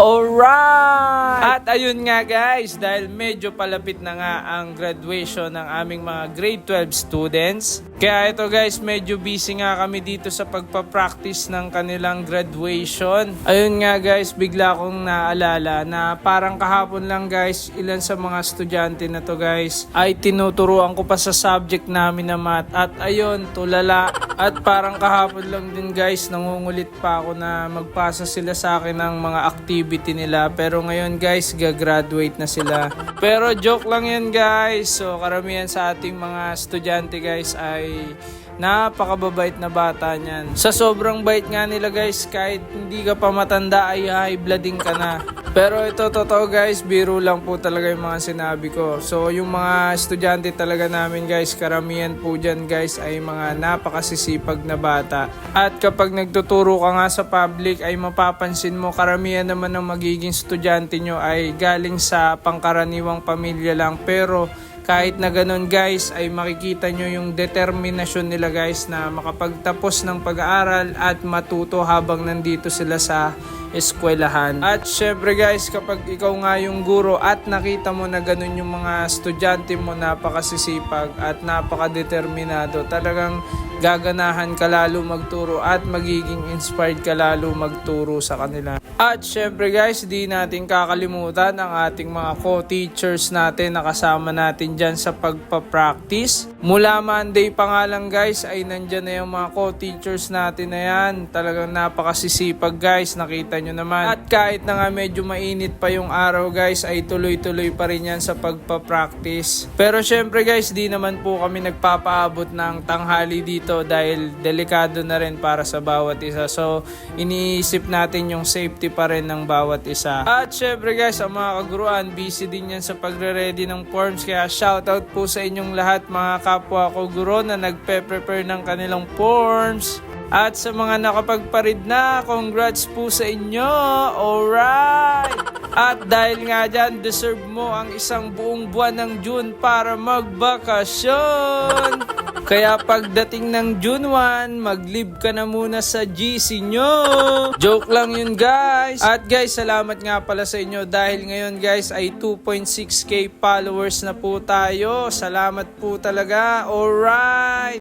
Alright! At ayun nga guys, dahil medyo palapit na nga ang graduation ng aming mga grade 12 students. Kaya ito guys, medyo busy nga kami dito sa pagpapractice ng kanilang graduation. Ayun nga guys, bigla kong naalala na parang kahapon lang guys, ilan sa mga estudyante na to guys ay tinuturuan ko pa sa subject namin na math. At ayun, tulala. At parang kahapon lang din guys, nangungulit pa ako na magpasa sila sa akin ng mga activity nila. Pero ngayon guys, gagraduate na sila. Pero joke lang yan guys. So karamihan sa ating mga estudyante guys ay napakababait na bata niyan. Sa sobrang bait nga nila guys, kahit hindi ka pa matanda ay high blooding ka na. Pero ito totoo guys, biro lang po talaga yung mga sinabi ko. So yung mga estudyante talaga namin guys, karamihan po dyan guys ay mga napakasisipag na bata. At kapag nagtuturo ka nga sa public ay mapapansin mo karamihan naman ng magiging estudyante nyo ay galing sa pangkaraniwang pamilya lang. Pero kahit na ganun guys ay makikita nyo yung determinasyon nila guys na makapagtapos ng pag-aaral at matuto habang nandito sila sa eskwelahan. At syempre guys, kapag ikaw nga yung guro at nakita mo na ganun yung mga estudyante mo, napakasisipag at napakadeterminado, talagang gaganahan ka lalo magturo at magiging inspired ka lalo magturo sa kanila. At syempre guys, di natin kakalimutan ang ating mga co-teachers natin na kasama natin dyan sa pagpa-practice. Mula Monday pa nga lang guys ay nandyan na yung mga co-teachers natin na yan. Talagang napakasisipag guys, nakita nyo naman. At kahit na nga medyo mainit pa yung araw guys ay tuloy-tuloy pa rin yan sa pagpa-practice. Pero syempre guys, di naman po kami nagpapaabot ng tanghali dito dahil delikado na rin para sa bawat isa. So iniisip natin yung safety pa rin ng bawat isa. At syempre guys, ang mga kaguruan, busy din yan sa pagre-ready ng forms. Kaya shoutout po sa inyong lahat mga kapwa ko guro na nagpe-prepare ng kanilang forms. At sa mga nakapagparid na, congrats po sa inyo! Alright! At dahil nga dyan, deserve mo ang isang buong buwan ng June para magbakasyon! Kaya pagdating ng June 1, mag-leave ka na muna sa GC nyo! Joke lang yun guys! At guys, salamat nga pala sa inyo dahil ngayon guys ay 2.6k followers na po tayo. Salamat po talaga! Alright!